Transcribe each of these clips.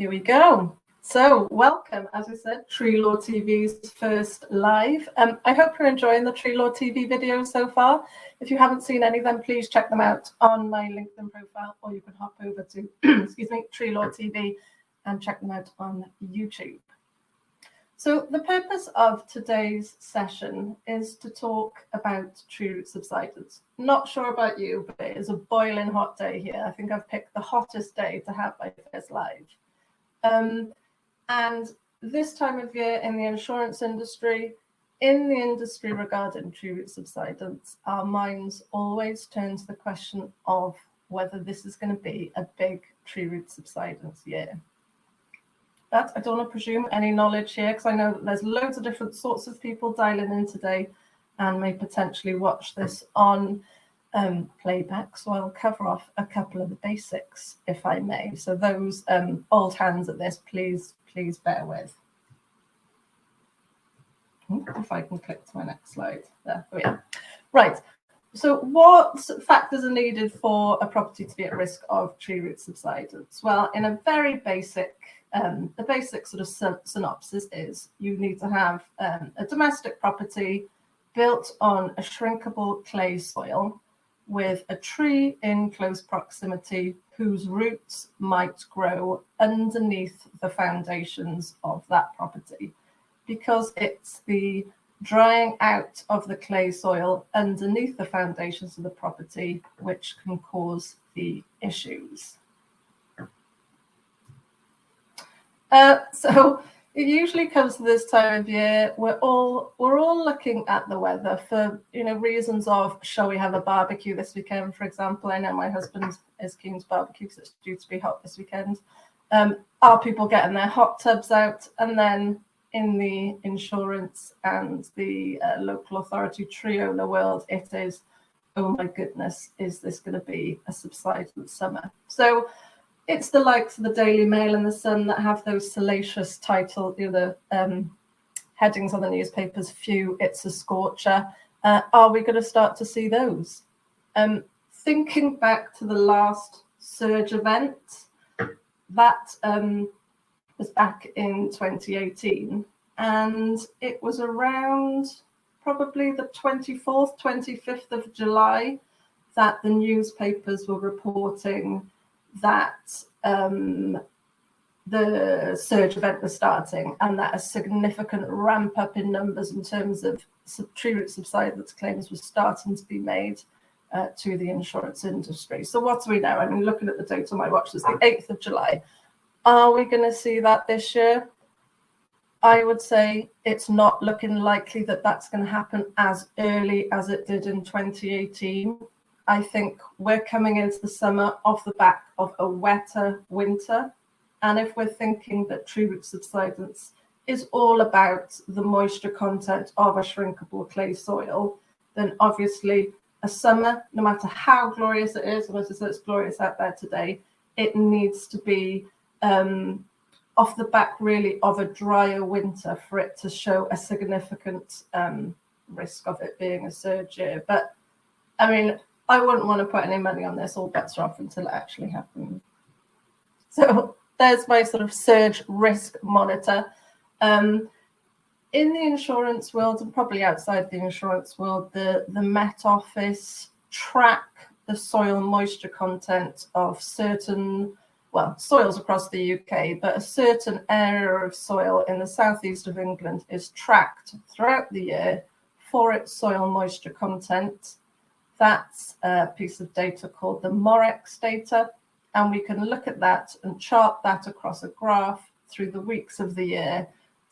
Here we go. So welcome, as I said, Tree Law TV's first live. I hope you're enjoying the Tree Law TV videos so far. If you haven't seen any, then please check them out on my LinkedIn profile, or you can hop over to, excuse me, Tree Law TV and check them out on YouTube. So the purpose of today's session is to talk about tree root subsidence. Not sure about you, but it is a boiling hot day here. I think I've picked the hottest day to have my first live. And this time of year in the insurance industry, regarding tree root subsidence, our minds always turn to the question of whether this is going to be a big tree root subsidence year. But I don't want to presume any knowledge here, because I know that there's loads of different sorts of people dialing in today and may potentially watch this on playback. So I'll cover off a couple of the basics, if I may. So those old hands at this, please bear with. If I can click to my next slide. There we are. Right. So what factors are needed for a property to be at risk of tree root subsidence? Well, in a very basic, the basic sort of synopsis is you need to have a domestic property built on a shrinkable clay soil with a tree in close proximity whose roots might grow underneath the foundations of that property, because it's the drying out of the clay soil underneath the foundations of the property which can cause the issues. So it usually comes to this time of year. We're all looking at the weather for reasons of, shall we have a barbecue this weekend, for example. I know my husband is keen to barbecue because it's due to be hot this weekend. Are people getting their hot tubs out? And then in the insurance and the local authority tree owner world, it is, oh my goodness, is this going to be a subsidence summer? So it's the likes of the Daily Mail and the Sun that have those salacious titles, the headings on the newspapers, phew, it's a scorcher. Are we going to start to see those? Thinking back to the last surge event, that was back in 2018, and it was around probably the 24th, 25th of July that the newspapers were reporting that the surge event was starting, and that a significant ramp up in numbers in terms of tree root subsidence claims was starting to be made to the insurance industry. So what do we know? I mean, looking at the date on my watch, it's the 8th of July. Are we going to see that this year? I would say it's not looking likely that that's going to happen as early as it did in 2018. I think we're coming into the summer off the back of a wetter winter. And if we're thinking that tree root subsidence is all about the moisture content of a shrinkable clay soil, then obviously a summer, no matter how glorious it is, and as I said, it's glorious out there today, it needs to be off the back really of a drier winter for it to show a significant risk of it being a surge year. But I mean, I wouldn't want to put any money on this. All bets are off until it actually happens. So there's my sort of surge risk monitor. In the insurance world, and probably outside the insurance world, the Met Office track the soil moisture content of certain, well, soils across the UK, but a certain area of soil in the southeast of England is tracked throughout the year for its soil moisture content. That's a piece of data called the Morex data, and we can look at that and chart that across a graph through the weeks of the year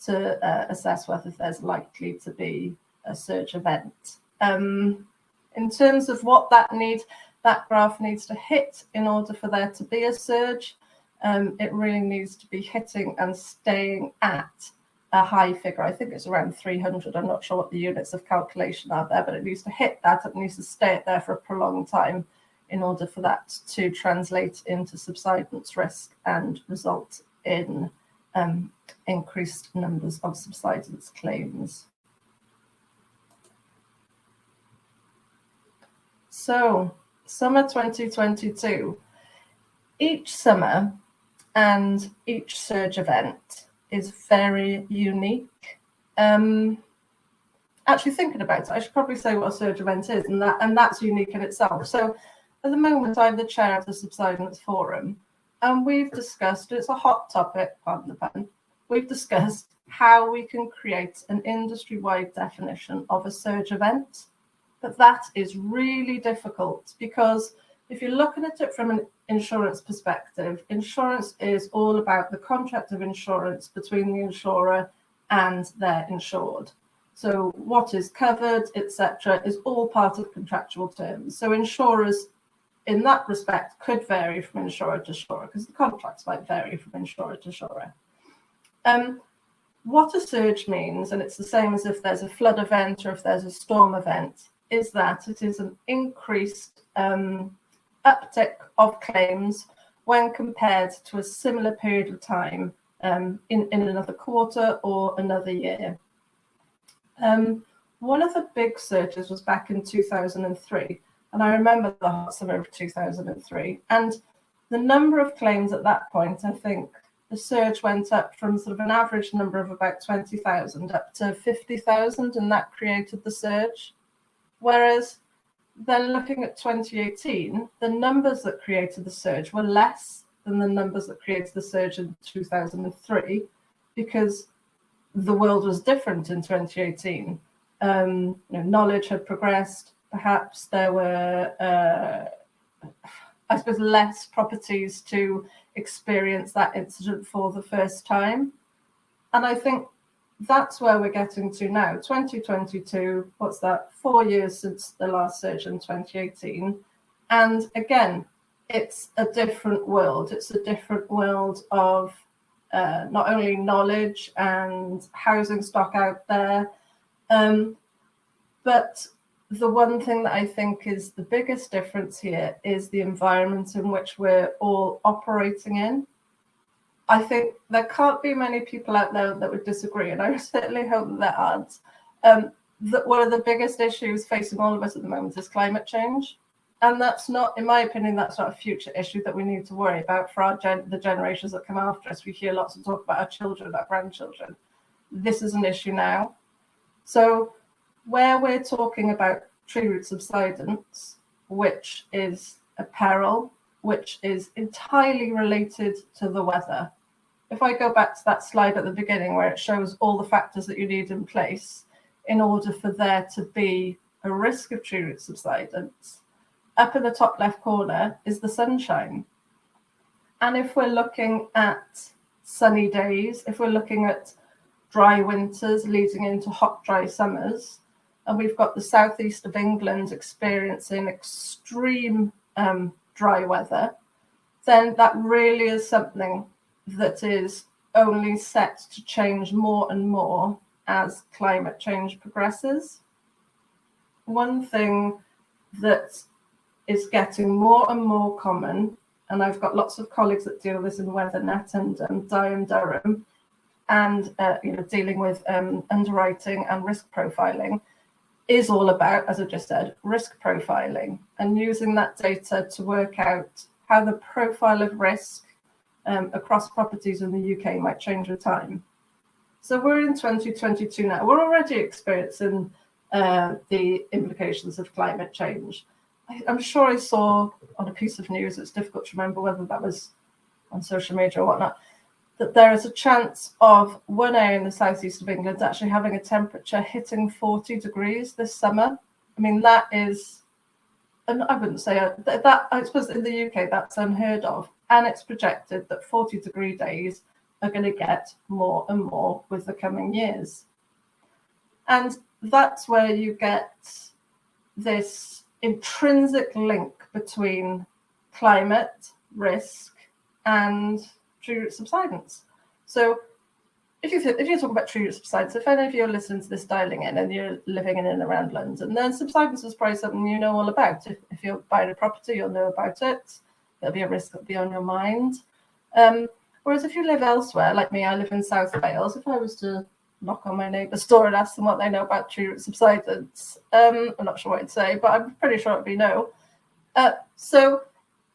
to assess whether there's likely to be a surge event. In terms of what that graph needs to hit in order for there to be a surge, it really needs to be hitting and staying at a high figure. I think it's around 300. I'm not sure what the units of calculation are there, but it needs to hit that. It needs to stay there for a prolonged time in order for that to translate into subsidence risk and result in increased numbers of subsidence claims. So, summer 2022. Each summer, and each surge event is very unique. Actually thinking about it, I should probably say what a surge event is, and that's unique in itself. So at the moment, I'm the chair of the Subsidence Forum, and we've discussed, it's a hot topic, pardon the pun, we've discussed how we can create an industry-wide definition of a surge event. But that is really difficult, because if you're looking at it from an insurance perspective, insurance is all about the contract of insurance between the insurer and their insured. So what is covered, etc., is all part of contractual terms. So insurers, in that respect, could vary from insurer to insurer, because the contracts might vary from insurer to insurer. What a surge means, and it's the same as if there's a flood event or if there's a storm event, is that it is an increased uptick of claims when compared to a similar period of time in another quarter or another year. One of the big surges was back in 2003, and I remember the hot summer of 2003, and the number of claims at that point, I think the surge went up from sort of an average number of about 20,000 up to 50,000, and that created the surge. Whereas then looking at 2018, the numbers that created the surge were less than the numbers that created the surge in 2003, because the world was different in 2018. Knowledge had progressed. Perhaps there were, I suppose, less properties to experience that incident for the first time. And I think that's where we're getting to now. 2022, what's that? 4 years since the last surge in 2018. And again, it's a different world. It's a different world of not only knowledge and housing stock out there, but the one thing that I think is the biggest difference here is the environment in which we're all operating in. I think there can't be many people out there that would disagree, and I certainly hope that there aren't, that one of the biggest issues facing all of us at the moment is climate change. And that's not, in my opinion, that's not a future issue that we need to worry about for the generations that come after us. We hear lots of talk about our children, our grandchildren. This is an issue now. So where we're talking about tree root subsidence, which is a peril, which is entirely related to the weather. If I go back to that slide at the beginning where it shows all the factors that you need in place in order for there to be a risk of tree root subsidence, up in the top left corner is the sunshine. And if we're looking at sunny days, if we're looking at dry winters leading into hot, dry summers, and we've got the southeast of England experiencing extreme dry weather, then that really is something that is only set to change more and more as climate change progresses. One thing that is getting more and more common, and I've got lots of colleagues that deal with this in WeatherNet and Dye & Durham, and dealing with underwriting and risk profiling, is all about, as I just said, risk profiling and using that data to work out how the profile of risk across properties in the UK might change with time. So we're in 2022 now. We're already experiencing the implications of climate change. I'm sure I saw on a piece of news, it's difficult to remember whether that was on social media or whatnot, that there is a chance of one area in the southeast of England actually having a temperature hitting 40 degrees this summer. I mean, that is, and I wouldn't say that, I suppose in the UK that's unheard of. And it's projected that 40-degree days are going to get more and more with the coming years. And that's where you get this intrinsic link between climate risk and tree root subsidence. So if you talk about tree root subsidence, if any of you are listening to this dialing in and you're living in and around London, then subsidence is probably something you know all about. If you're buying a property, you'll know about it. There'll be a risk that'll be on your mind. Whereas if you live elsewhere, like me, I live in South Wales, if I was to knock on my neighbour's door and ask them what they know about tree root subsidence, I'm not sure what I'd say, but I'm pretty sure it'd be no. So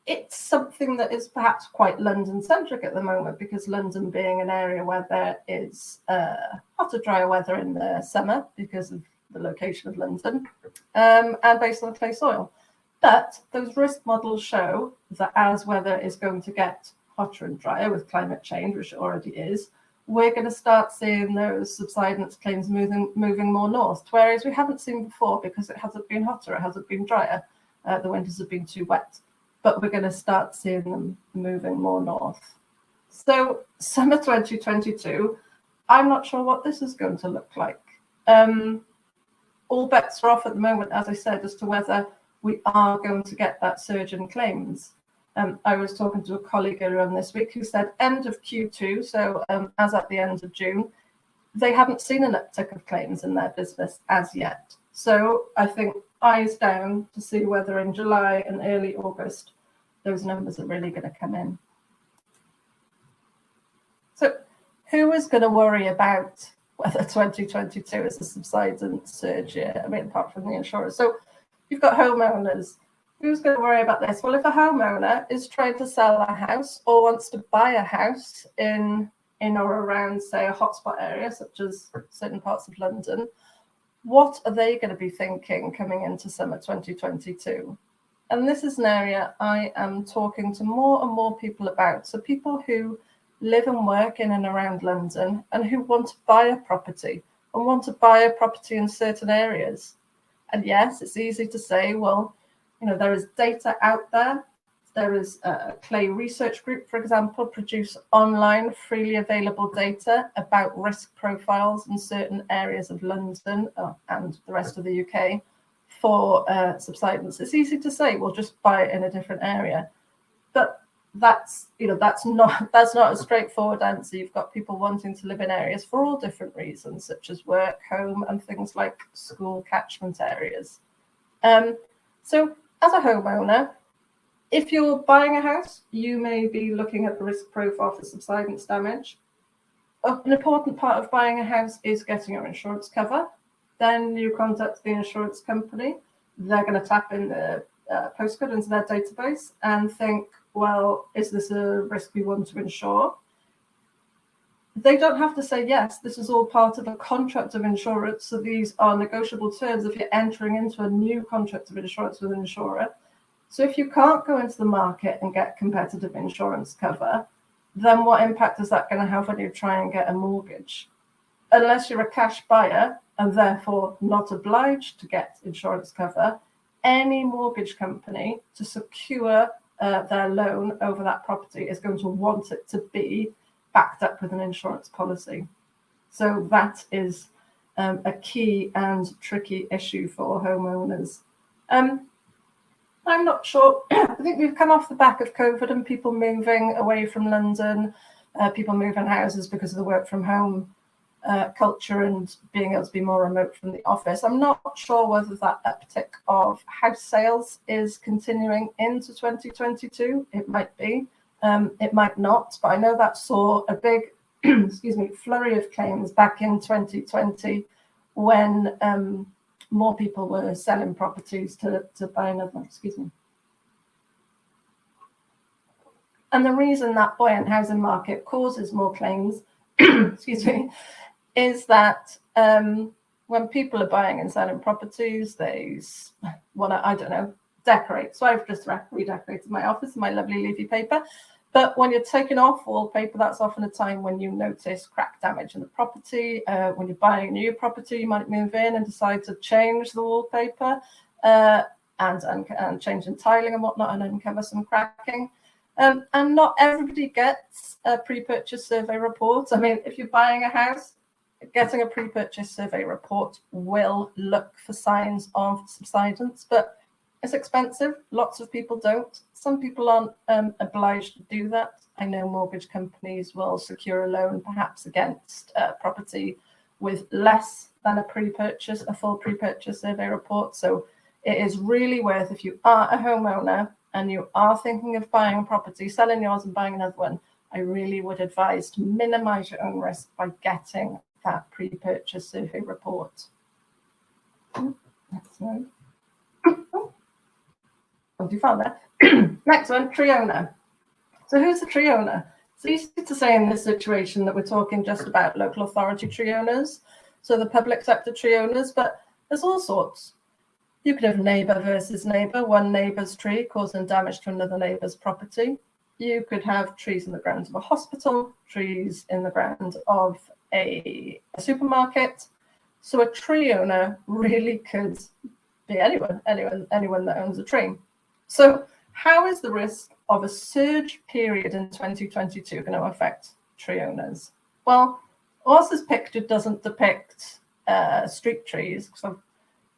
it's something that is perhaps quite London-centric at the moment, because London being an area where there is hotter, drier weather in the summer because of the location of London, and based on clay soil. But those risk models show that as weather is going to get hotter and drier with climate change, which it already is, we're going to start seeing those subsidence claims moving more north to areas we haven't seen before, because it hasn't been hotter, it hasn't been drier, the winters have been too wet. But we're going to start seeing them moving more north. So summer 2022, I'm not sure what this is going to look like. All bets are off at the moment, as I said, as to whether we are going to get that surge in claims. I was talking to a colleague earlier on this week who said end of Q2, so as at the end of June, they haven't seen an uptick of claims in their business as yet. So I think eyes down to see whether in July and early August those numbers are really going to come in. So who is going to worry about whether 2022 is a subsidence surge year? I mean, apart from the insurers. So you've got homeowners. Who's going to worry about this? Well, if a homeowner is trying to sell a house or wants to buy a house in or around, say, a hotspot area, such as certain parts of London, what are they going to be thinking coming into summer 2022? And this is an area I am talking to more and more people about. So people who live and work in and around London and who want to buy a property and want to buy a property in certain areas. And yes, it's easy to say, well, you know, there is data out there. There is a Clay Research Group, for example, produce online freely available data about risk profiles in certain areas of London and the rest of the UK for subsidence. It's easy to say, well, just buy it in a different area, but that's not a straightforward answer. You've got people wanting to live in areas for all different reasons, such as work, home, and things like school catchment areas. So as a homeowner, if you're buying a house, you may be looking at the risk profile for subsidence damage. An important part of buying a house is getting your insurance cover. Then you contact the insurance company. They're going to tap in the postcode into their database and think, well, is this a risk we want to insure? They don't have to say yes. This is all part of a contract of insurance. So these are negotiable terms if you're entering into a new contract of insurance with an insurer. So if you can't go into the market and get competitive insurance cover, then what impact is that going to have when you try and get a mortgage? Unless you're a cash buyer and therefore not obliged to get insurance cover, any mortgage company to secure their loan over that property is going to want it to be backed up with an insurance policy. So that is a key and tricky issue for homeowners. I'm not sure. I think we've come off the back of COVID and people moving away from London, people moving houses because of the work from home culture and being able to be more remote from the office. I'm not sure whether that uptick of house sales is continuing into 2022. It might be. It might not, but I know that saw a big, flurry of claims back in 2020 when more people were selling properties to buy another. And the reason that buoyant housing market causes more claims, is that when people are buying and selling properties, they want to, decorate. So I've just redecorated my office in my lovely leafy paper. But when you're taking off wallpaper, that's often a time when you notice crack damage in the property. When you're buying a new property, you might move in and decide to change the wallpaper and change in tiling and whatnot and uncover some cracking. And not everybody gets a pre-purchase survey report. I mean, if you're buying a house, getting a pre-purchase survey report will look for signs of subsidence, but it's expensive. Lots of people don't. Some people aren't obliged to do that. I know mortgage companies will secure a loan perhaps against property with less than a full pre-purchase survey report. So it is really worth, if you are a homeowner and you are thinking of buying a property, selling yours and buying another one, I really would advise to minimize your own risk by getting that pre-purchase survey report. Next slide. once you found that. Next one, tree owner. So who's the tree owner? It's easy to say in this situation that we're talking just about local authority tree owners, so the public sector tree owners, but there's all sorts. You could have neighbour versus neighbour, one neighbour's tree causing damage to another neighbour's property. You could have trees in the grounds of a hospital, trees in the ground of a supermarket. So a tree owner really could be anyone that owns a tree. So how is the risk of a surge period in 2022 going to affect tree owners? Well, whilst this picture doesn't depict street trees, because I've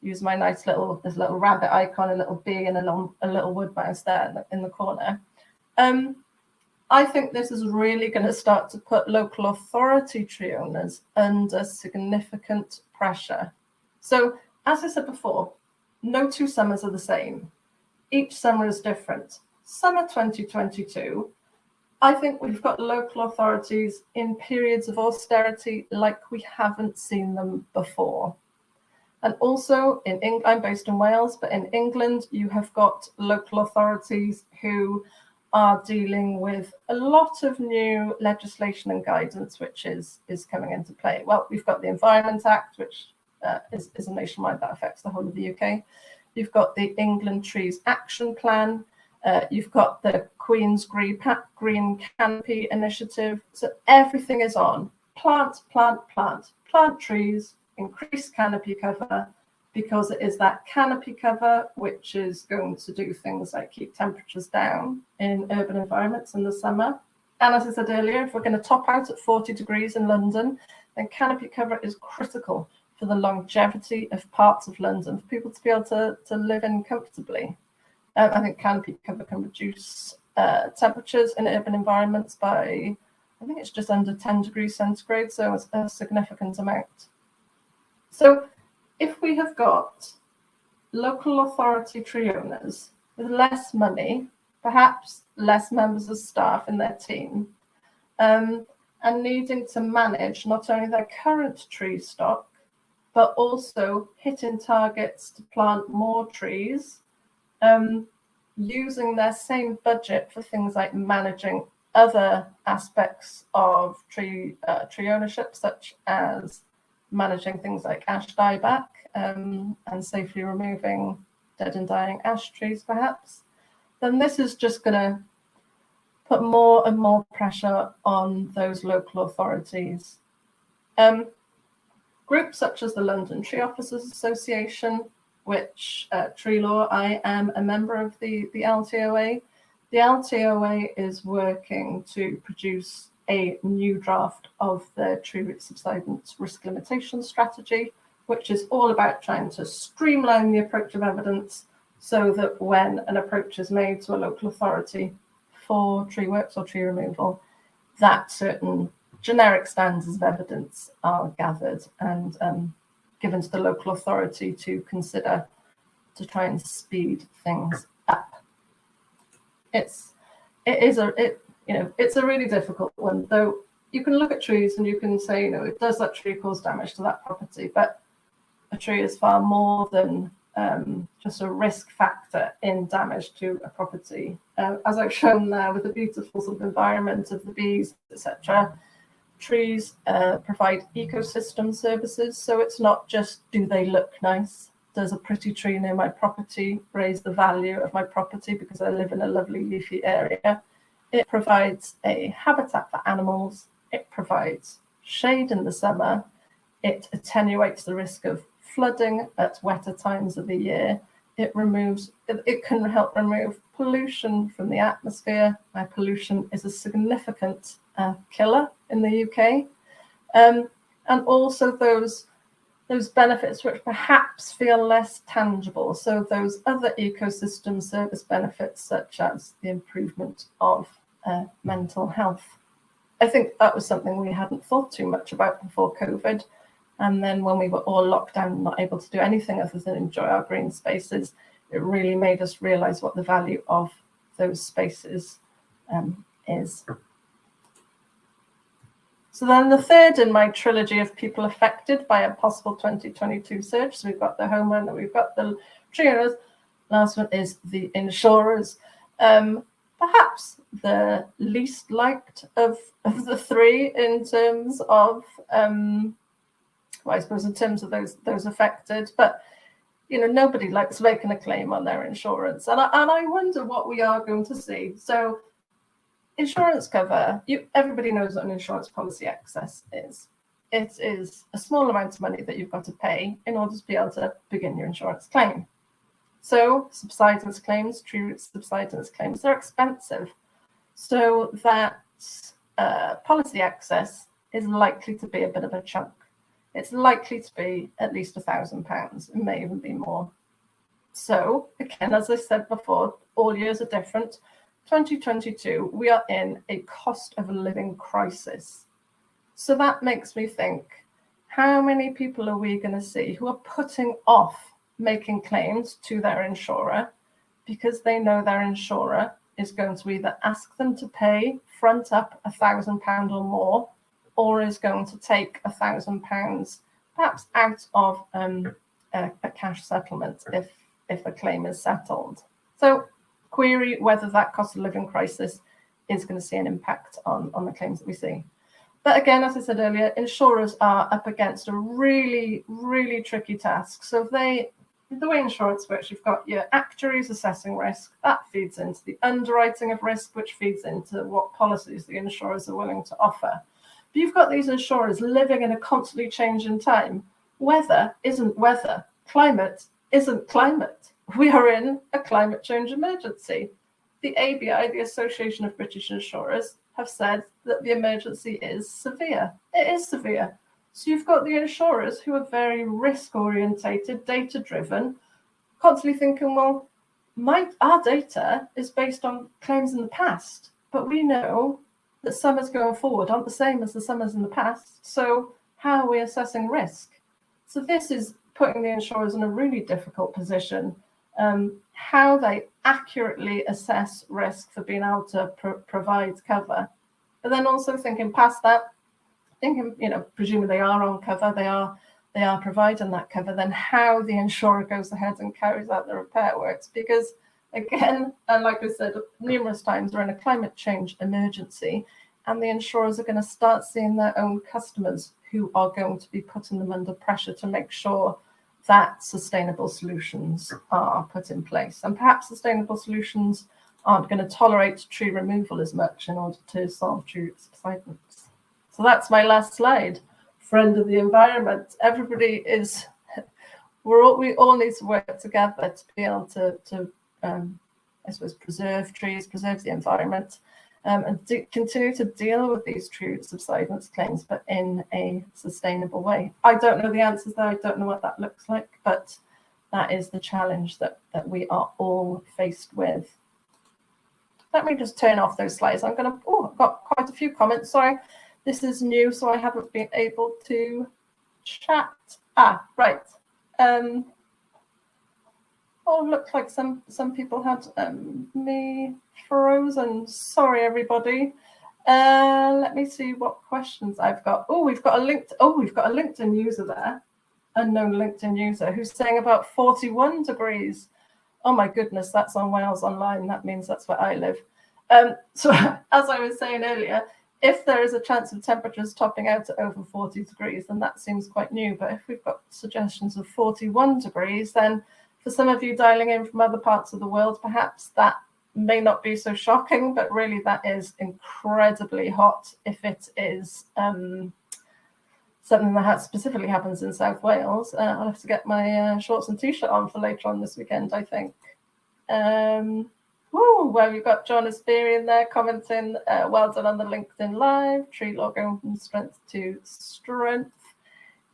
used my nice little rabbit icon, a little bee, and a little wood mouse there in the corner. I think this is really going to start to put local authority tree owners under significant pressure. So, as I said before, no two summers are the same. Each summer is different. Summer 2022, I think we've got local authorities in periods of austerity like we haven't seen them before. And also in England, I'm based in Wales, but in England, you have got local authorities who are dealing with a lot of new legislation and guidance, which is coming into play. Well, we've got the Environment Act, which is a nationwide that affects the whole of the UK. You've got the England Trees Action Plan. You've got the Queen's Green Canopy Initiative. So everything is on. Plant trees, increase canopy cover, because it is that canopy cover which is going to do things like keep temperatures down in urban environments in the summer. And as I said earlier, if we're going to top out at 40 degrees in London, then canopy cover is critical for the longevity of parts of London, for people to be able to live in comfortably. I think canopy cover can reduce temperatures in urban environments by, I think it's just under 10 degrees centigrade, so it's a significant amount. So if we have got local authority tree owners with less money, perhaps less members of staff in their team, and needing to manage not only their current tree stock, but also hitting targets to plant more trees, using their same budget for things like managing other aspects of tree ownership, such as managing things like ash dieback and safely removing dead and dying ash trees, perhaps, then this is just going to put more and more pressure on those local authorities. Groups such as the London Tree Officers Association, which Tree Law, I am a member of the LTOA. The LTOA is working to produce a new draft of the tree root subsidence risk limitation strategy, which is all about trying to streamline the approach of evidence so that when an approach is made to a local authority for tree works or tree removal, that certain generic standards of evidence are gathered and given to the local authority to consider to try and speed things up. It's a really difficult one, though. You can look at trees and you can say, does that tree cause damage to that property? But a tree is far more than just a risk factor in damage to a property. As I've shown there with the beautiful sort of environment of the bees, etc., trees provide ecosystem services. So it's not just, do they look nice? Does a pretty tree near my property raise the value of my property because I live in a lovely leafy area? It provides a habitat for animals. It provides shade in the summer. It attenuates the risk of flooding at wetter times of the year. It can help remove pollution from the atmosphere. Pollution is a significant killer in the UK. And also those benefits which perhaps feel less tangible. So those other ecosystem service benefits, such as the improvement of mental health. I think that was something we hadn't thought too much about before COVID. And then when we were all locked down, not able to do anything other than enjoy our green spaces, it really made us realize what the value of those spaces is. So then the third in my trilogy of people affected by a possible 2022 surge, so we've got the homeowner, we've got the tree owners. Last one is the insurers. Perhaps the least liked of the three in terms of, well, I suppose in terms of those affected, but nobody likes making a claim on their insurance, and I wonder what we are going to see. So, insurance cover, everybody knows what an insurance policy excess is. It is a small amount of money that you've got to pay in order to be able to begin your insurance claim. So subsidence claims, true subsidence claims, they're expensive. So that policy excess is likely to be a bit of a chunk. It's likely to be at least £1,000. It may even be more. So again, as I said before, all years are different. 2022, we are in a cost of living crisis. So that makes me think, how many people are we going to see who are putting off making claims to their insurer because they know their insurer is going to either ask them to pay front up £1,000 or more, or is going to take £1,000 perhaps out of a cash settlement if a claim is settled. So query whether that cost of living crisis is going to see an impact on the claims that we see. But again, as I said earlier, insurers are up against a really, really tricky task. So the way insurance works, you've got your actuaries assessing risk, that feeds into the underwriting of risk, which feeds into what policies the insurers are willing to offer. But you've got these insurers living in a constantly changing time. Weather isn't weather. Climate isn't climate. We are in a climate change emergency. The ABI, the Association of British Insurers, have said that the emergency is severe. It is severe. So you've got the insurers who are very risk-orientated, data-driven, constantly thinking, well, our data is based on claims in the past, but we know that summers going forward aren't the same as the summers in the past. So how are we assessing risk? So this is putting the insurers in a really difficult position. How they accurately assess risk for being able to provide cover, but then also thinking past that, presuming they are on cover, they are providing that cover, then how the insurer goes ahead and carries out the repair works. Because again, and like I said numerous times, we're in a climate change emergency, and the insurers are going to start seeing their own customers who are going to be putting them under pressure to make sure that sustainable solutions are put in place. And perhaps sustainable solutions aren't going to tolerate tree removal as much in order to solve tree subsidence. So that's my last slide. Friend of the environment. Everybody is, we all need to work together to be able to I suppose, preserve trees, preserve the environment, and continue to deal with these tree subsidence claims, but in a sustainable way. I don't know the answers there. I don't know what that looks like, but that is the challenge that we are all faced with. Let me just turn off those slides. I've got quite a few comments. Sorry. This is new, so I haven't been able to chat. Right. Looks like some people had me frozen. Sorry, everybody. Let me see what questions I've got. We've got a LinkedIn user there, unknown LinkedIn user, who's saying about 41 degrees. Oh my goodness, that's on Wales Online. That means that's where I live. So as I was saying earlier, if there is a chance of temperatures topping out at over 40 degrees, then that seems quite new. But if we've got suggestions of 41 degrees, then for some of you dialing in from other parts of the world, perhaps that may not be so shocking, but really that is incredibly hot if it is something that specifically happens in South Wales. I'll have to get my shorts and t-shirt on for later on this weekend, I think. Well, we've got John Asperian there commenting, well done on the LinkedIn Live, tree law going from strength to strength.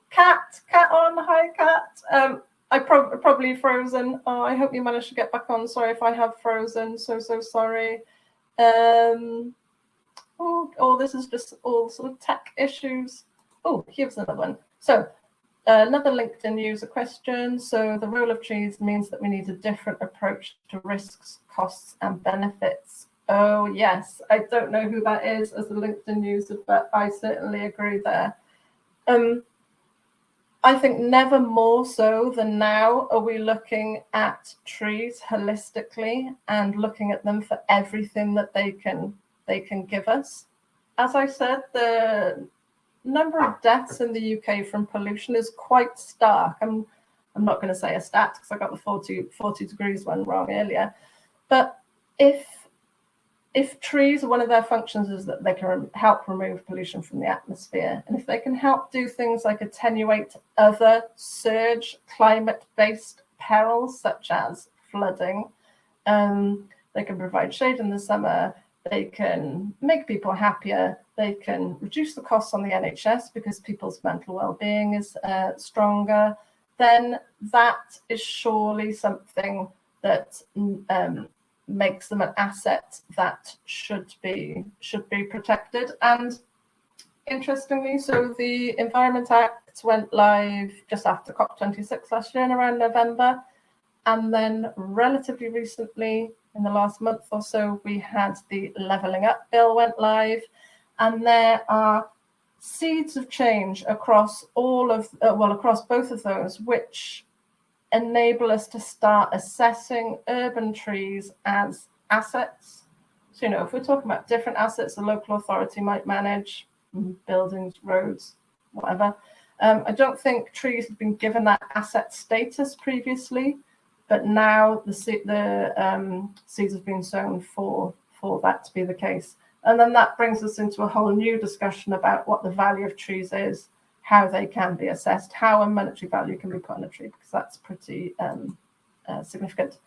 Cat on, hi Cat. I probably frozen. I hope you managed to get back on. Sorry if I have frozen, so sorry. This is just all sort of tech issues. Here's another one. So another LinkedIn user question. So the role of trees means that we need a different approach to risks, costs, and benefits. Oh, yes. I don't know who that is as a LinkedIn user, but I certainly agree there. I think never more so than now are we looking at trees holistically and looking at them for everything that they can give us. As I said, the number of deaths in the UK from pollution is quite stark. I'm not going to say a stat because I got the 40 degrees one wrong earlier. But if trees, one of their functions is that they can help remove pollution from the atmosphere, and if they can help do things like attenuate other surge climate-based perils such as flooding, they can provide shade in the summer, they can make people happier, they can reduce the costs on the NHS because people's mental well-being is stronger, then that is surely something that makes them an asset that should be protected. And interestingly, so the Environment Act went live just after COP26 last year in around November, and then relatively recently, in the last month or so, we had the Levelling Up Bill went live, and there are seeds of change across across both of those, which enable us to start assessing urban trees as assets. So, if we're talking about different assets the local authority might manage, buildings, roads, whatever, I don't think trees have been given that asset status previously, but now the seeds have been sown for that to be the case. And then that brings us into a whole new discussion about what the value of trees is, how they can be assessed, how a monetary value can be put on a tree, because that's pretty significant.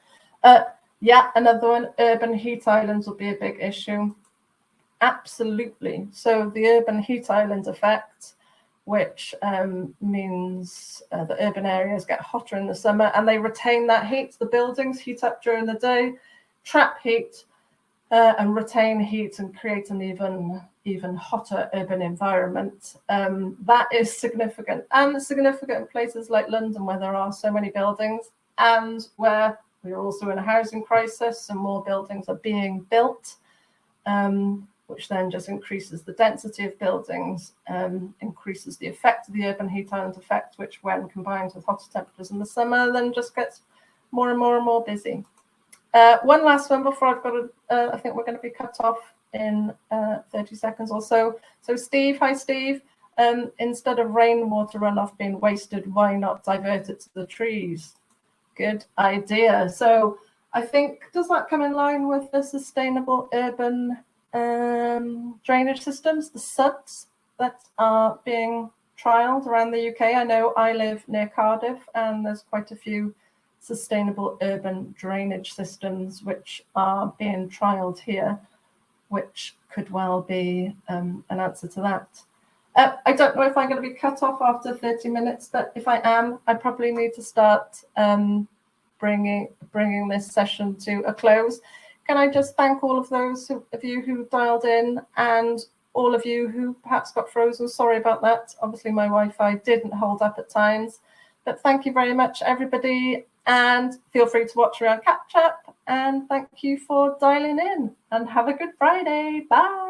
Another one, urban heat islands will be a big issue. Absolutely. So the urban heat island effect, which means the urban areas get hotter in the summer and they retain that heat. The buildings heat up during the day, trap heat, and retain heat and create an even hotter urban environment. That is significant, and significant in places like London where there are so many buildings and where we're also in a housing crisis and more buildings are being built, which then just increases the density of buildings, increases the effect of the urban heat island effect, which when combined with hotter temperatures in the summer then just gets more and more and more busy. One last one before I've got to, I think we're going to be cut off in 30 seconds or so. So Steve, hi Steve. Instead of rainwater runoff being wasted, why not divert it to the trees? Good idea. So I think, does that come in line with the sustainable urban drainage systems, the subs that are being trialled around the UK? I know I live near Cardiff and there's quite a few sustainable urban drainage systems which are being trialled here, which could well be an answer to that. I don't know if I'm going to be cut off after 30 minutes, but if I am, I probably need to start bringing this session to a close. Can I just thank all of those of you who dialed in and all of you who perhaps got frozen? Sorry about that. Obviously, my Wi-Fi didn't hold up at times, but thank you very much, everybody. And feel free to watch around catch up. And thank you for dialing in and have a good Friday. Bye.